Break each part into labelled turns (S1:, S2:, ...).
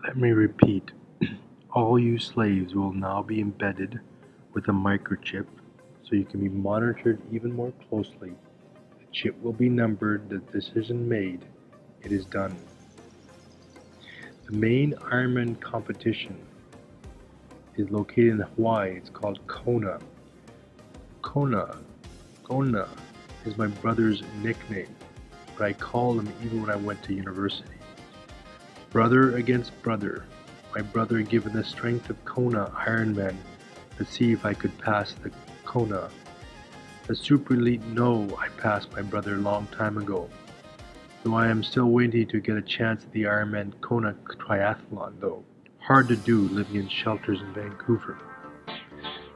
S1: Let me repeat, all you slaves will now be embedded with a microchip so you can be monitored even more closely. The chip will be numbered, the decision made, it is done. The main Ironman competition is located in Hawaii. It's called Kona. Kona. Kona is my brother's nickname, but I called him even when I went to university. Brother against brother. My brother given the strength of Kona Ironman to see if I could pass the Kona. The super elite know I passed my brother a long time ago, though I am still waiting to get a chance at the Ironman Kona triathlon though. Hard to do living in shelters in Vancouver.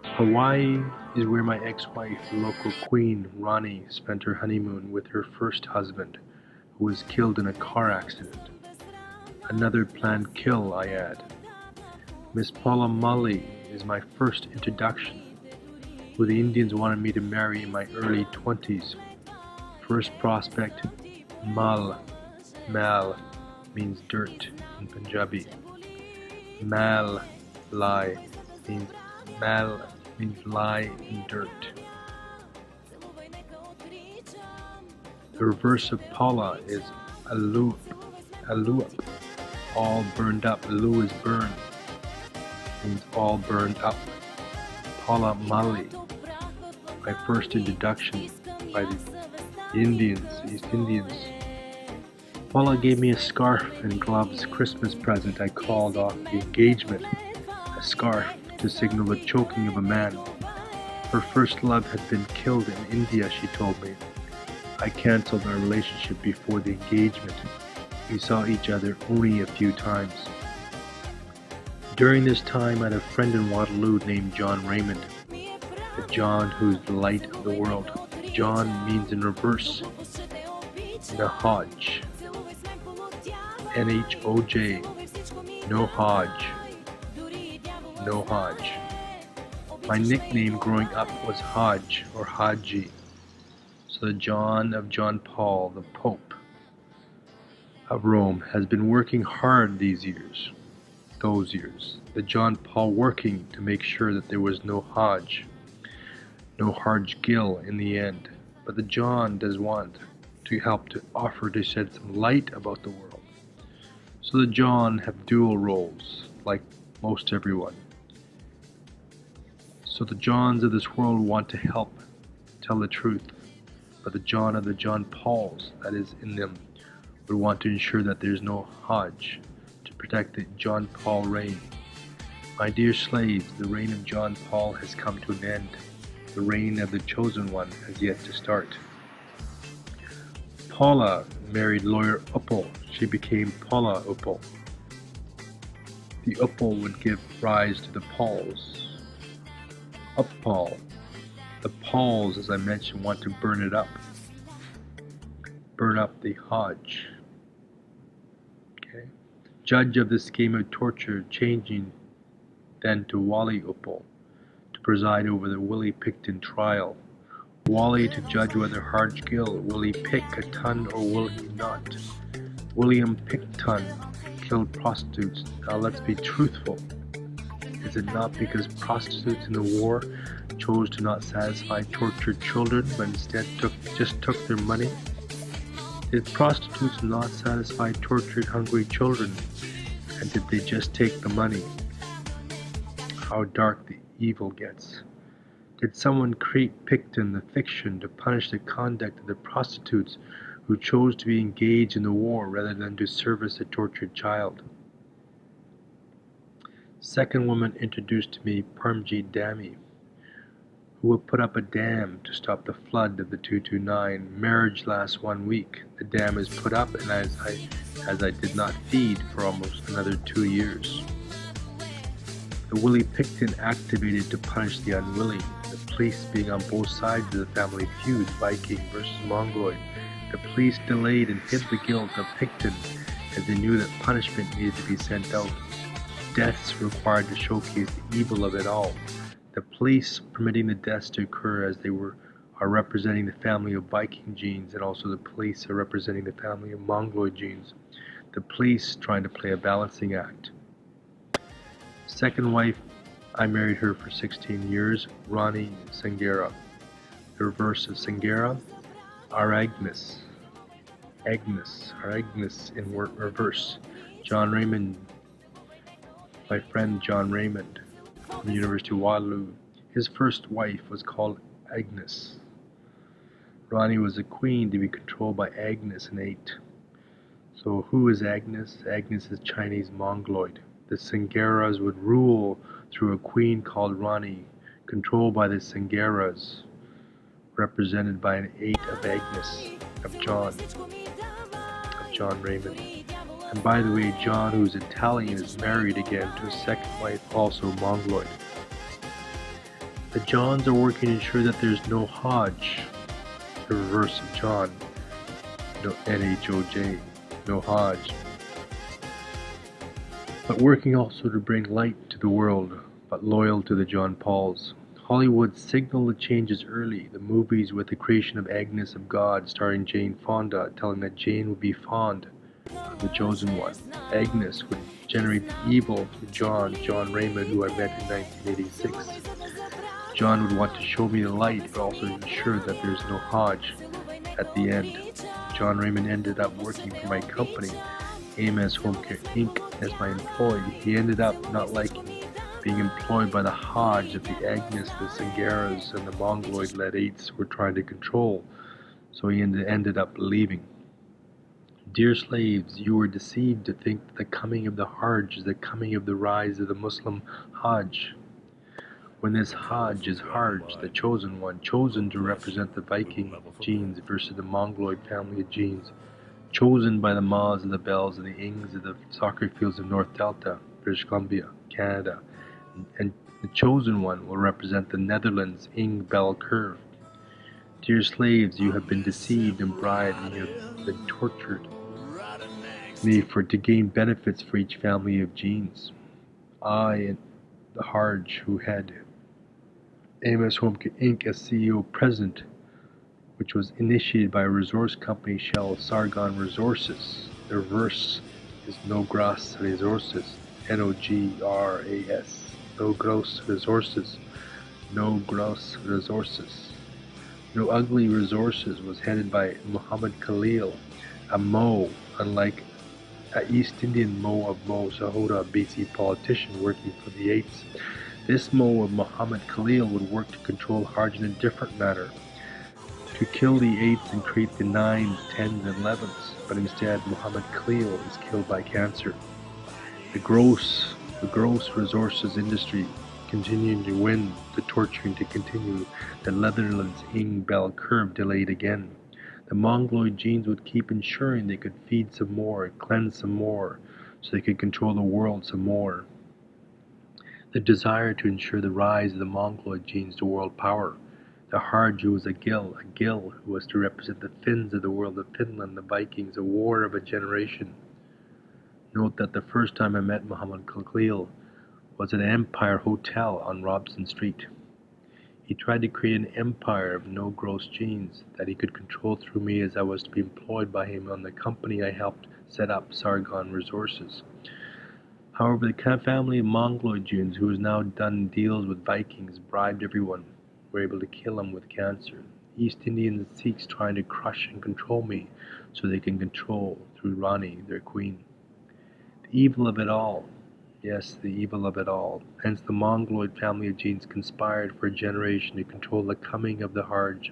S1: Hawaii is where my ex-wife, the local queen, Ronnie, spent her honeymoon with her first husband, who was killed in a car accident. Another planned kill, I add. Miss Paula Mully is my first introduction, who the Indians wanted me to marry in my early 20s. First prospect, Mal. Mal means dirt in Punjabi. Mal, lie, means mal means lie in dirt. The reverse of Paula is alup. Alup, all burned up. Alu is burned, means all burned up. Paula Mali, my first introduction by the Indians, East Indians. Paula gave me a scarf and gloves Christmas present. I called off the engagement. A scarf to signal the choking of a man. Her first love had been killed in India, she told me. I cancelled our relationship before the engagement. We saw each other only a few times. During this time I had a friend in Waterloo named John Raymond. The John who is the light of the world. John means in reverse. Nahaj. N-H-O-J. No Hodge. No Hodge. My nickname growing up was Hodge or Haji. So the John of John Paul, the Pope of Rome, has been working hard those years. The John Paul working to make sure that there was no Hodge, no Hodge Gill in the end. But the John does want to help to offer to shed some light about the world. So the John have dual roles, like most everyone. So the Johns of this world want to help tell the truth, but the John of the John Pauls that is in them would want to ensure that there's no Hodge to protect the John Paul reign. My dear slaves, the reign of John Paul has come to an end. The reign of the chosen one has yet to start. Paula married lawyer Uppal. She became Paula Uppal. The Uppal would give rise to the Pauls. Uppal. The Pauls, as I mentioned, want to burn it up. Burn up the Hodge. Okay. Judge of this scheme of torture, changing then to Wally Uppal to preside over the Willie Picton trial. Wally to judge whether Hodge Gill will he pick a ton or will he not. William Picton killed prostitutes. Now let's be truthful. Is it not because prostitutes in the war chose to not satisfy tortured children, but instead just took their money? Did prostitutes not satisfy tortured, hungry children, and did they just take the money? How dark the evil gets. Did someone create Picton the fiction to punish the conduct of the prostitutes who chose to be engaged in the war rather than to service a tortured child? Second woman introduced to me Parmjit Dami, who will put up a dam to stop the flood of the 229. Marriage lasts 1 week. The dam is put up, and as I did not feed for almost another 2 years. The Willie Picton activated to punish the unwilling, the police being on both sides of the family feud, Viking versus Mongoloid. The police delayed and hid the guilt of Picton as they knew that punishment needed to be sent out. Deaths required to showcase the evil of it all. The police permitting the deaths to occur as they are representing the family of Viking genes, and also the police are representing the family of Mongoloid genes. The police trying to play a balancing act. Second wife, I married her for 16 years, Rani Sangera. The reverse of Sangera, Aragnes. Agnes in reverse. John Raymond, my friend John Raymond from the University of Waterloo. His first wife was called Agnes. Rani was a queen to be controlled by Agnes in 8. So who is Agnes? Agnes is Chinese Mongoloid. The Sangaras would rule through a queen called Rani, controlled by the Sangaras, represented by an 8 of Agnes, of John Raymond. And by the way, John, who's Italian, is married again to his second wife, also Mongoloid. The Johns are working to ensure that there's no Hodge, the reverse of John, no N-H-O-J, no Hodge. But working also to bring light to the world, but loyal to the John Pauls. Hollywood signaled the changes early, the movies with the creation of Agnes of God starring Jane Fonda, telling that Jane would be fond of the chosen one. Agnes would generate evil through John Raymond, who I met in 1986. John would want to show me the light, but also ensure that there's no Hodge at the end. John Raymond ended up working for my company, AMS Home Care Inc. as my employee. He ended up not liking being employed by the Hodge that the Agnes, the Sangaras, and the Mongoloid-led 8s were trying to control, so he ended up leaving. Dear slaves, you were deceived to think that the coming of the Hodge is the coming of the rise of the Muslim Hodge. When this Hodge is Harj, the chosen one, chosen to represent the Viking genes versus the Mongoloid family of genes, chosen by the Ma's and the Bells and the Ings of the soccer fields of North Delta, British Columbia, Canada, and the chosen one will represent the Netherlands Ing Bell curve. Dear slaves, you have been deceived and bribed, and you have been tortured to gain benefits for each family of genes. I and the Harj, who had AMS Home Care Inc. as CEO President, which was initiated by a resource company, Shell Sargon Resources. The reverse is Nogras Resources, N-O-G-R-A-S. No Gross Resources. No Gross Resources. No Ugly Resources was headed by Muhammad Khalil, a Mo, unlike an East Indian Mo of Mo Sahota, a BC politician working for the 8s. This Mo of Muhammad Khalil would work to control Harj in a different manner, to kill the 8s and create the 9s, 10s, and 11s, but instead Muhammad Khalil is killed by cancer. The gross resources industry continuing to win, the torturing to continue, the Netherlands Ing Bell curve delayed again. The Mongoloid genes would keep ensuring they could feed some more, cleanse some more, so they could control the world some more. The desire to ensure the rise of the Mongoloid genes to world power. The Harj, who was a Gil who was to represent the Finns of the world of Finland, the Vikings, a war of a generation. Note that the first time I met Muhammad Khalil was at Empire Hotel on Robson Street. He tried to create an empire of no gross genes that he could control through me, as I was to be employed by him on the company I helped set up, Sargon Resources. However, the family of Mongoloid genes, who has now done deals with Vikings, bribed everyone, were able to kill him with cancer. East Indians and Sikhs trying to crush and control me so they can control through Rani, their queen. The evil of it all. Yes, the evil of it all. Hence the Mongoloid family of genes conspired for a generation to control the coming of the Harj,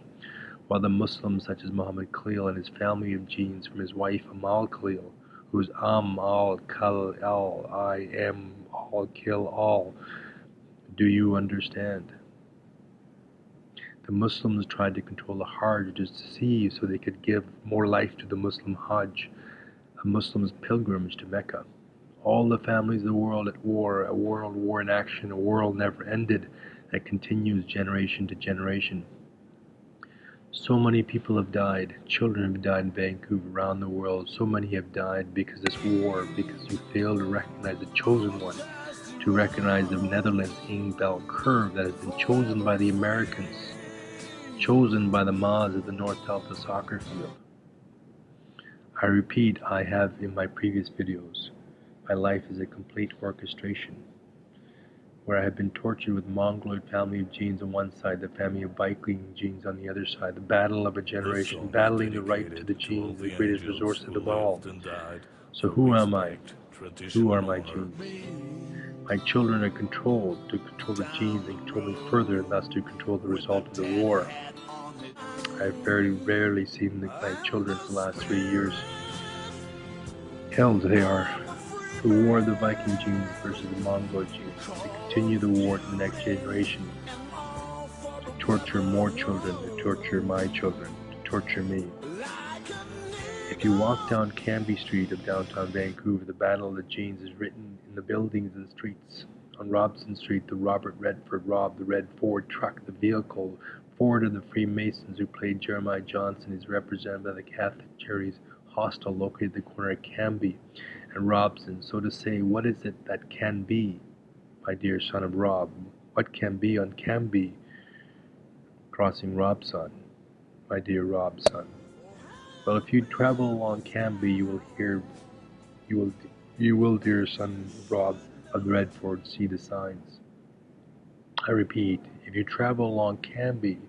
S1: while the Muslims such as Muhammad Khalil and his family of genes from his wife Amal Khalil, who's Al Kal Al I am all kill all. Do you understand? The Muslims tried to control the Harj to deceive so they could give more life to the Muslim Hajj, a Muslim's pilgrimage to Mecca. All the families of the world at war, a world war in action, a world never ended that continues generation to generation. So many people have died, children have died in Vancouver, around the world. So many have died because of this war, because you failed to recognize the chosen one, to recognize the Netherlands Ing Bell curve that has been chosen by the Americans, chosen by the Ma's of the North Delta soccer field. I repeat, I have in my previous videos, my life is a complete orchestration. where I have been tortured with Mongoloid family of genes on one side, the family of Viking genes on the other side, the battle of a generation, battling the right to the genes, the greatest resource of them all. So who am I? Who are my genes? My children are controlled to control the genes and control me further, and thus to control the result of the war. I have very rarely seen my children for the last 3 years. Held they are. The war of the Viking genes versus the Mongoloid genes. To continue the war to the next generation. To torture more children, to torture my children, to torture me. If you walk down Cambie Street of downtown Vancouver, the Battle of the Genes is written in the buildings and streets. On Robson Street, the Robert Redford robbed the red Ford truck, the vehicle Ford of the Freemasons who played Jeremiah Johnson is represented by the Catholic Charities Hostel located at the corner of Cambie and Robson. So to say, what is it that can be, my dear son of Rob? What can be on Cambie crossing Robson, my dear Robson? Well, if you travel along Cambie, you will, dear son Rob of the Redford, see the signs. I repeat, if you travel along Cambie,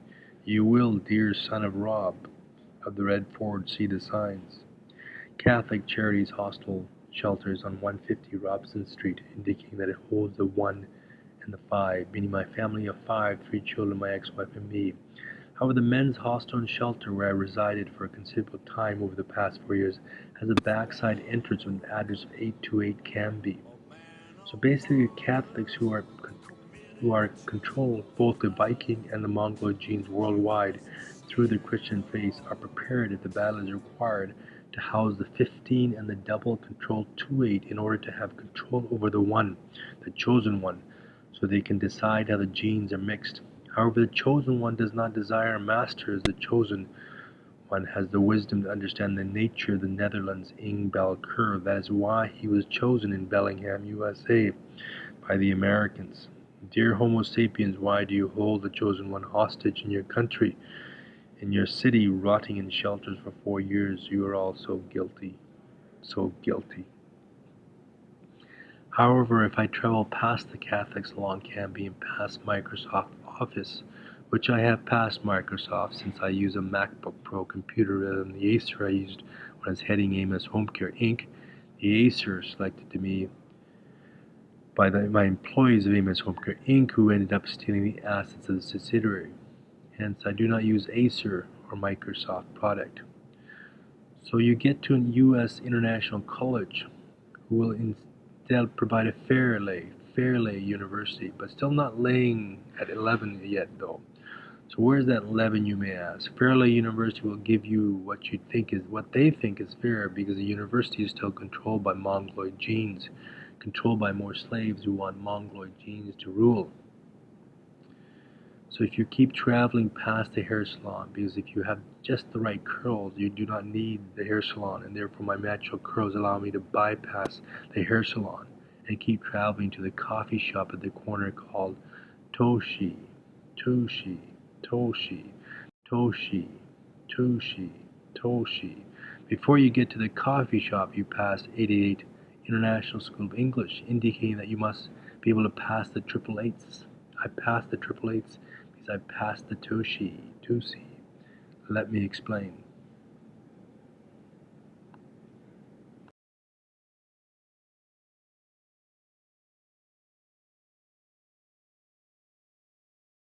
S1: you will, dear son of Rob of the Redford, see the signs. Catholic Charities Hostel shelters on 150 Robson Street, indicating that it holds the 1 and the 5, meaning my family of 5, 3 children, my ex-wife and me. However, the men's hostel and shelter where I resided for a considerable time over the past 4 years has a backside entrance with an address of 828 Cambie. So basically, Catholics who control both the Viking and the Mongoloid genes worldwide through the Christian faith are prepared if the battle is required to house the 15 and the double control 28 in order to have control over the one, the chosen one, so they can decide how the genes are mixed. However, the chosen one does not desire a master as the chosen one has the wisdom to understand the nature of the Netherlands Ing Bell curve. That is why he was chosen in Bellingham, USA by the Americans. Dear Homo sapiens, why do you hold the chosen one hostage in your country, in your city, rotting in shelters for 4 years? You are all so guilty, so guilty. However, if I travel past the Catholics along Cambie and past Microsoft Office, which I have passed Microsoft since I use a MacBook Pro computer rather than the Acer I used when I was heading Amos Home Care Inc., the Acer selected to me by my employees of Amos Home Care Inc., who ended up stealing the assets of the subsidiary. Hence, I do not use Acer or Microsoft product. So you get to a U.S. International College, who will they'll provide a Fairleigh University, but still not laying at 11 yet though. So where's that 11, you may ask? Fairleigh University will give you what they think is fair, because the university is still controlled by Mongoloid genes, controlled by more slaves who want Mongoloid genes to rule. So if you keep traveling past the hair salon, because if you have just the right curls, you do not need the hair salon, and therefore my natural curls allow me to bypass the hair salon and keep traveling to the coffee shop at the corner called Toshi, Toshi, Toshi, Toshi, Toshi, Toshi. Before you get to the coffee shop, you pass 888 International School of English, indicating that you must be able to pass the triple eights. I passed the triple eights because I passed the Toshi. Let me explain.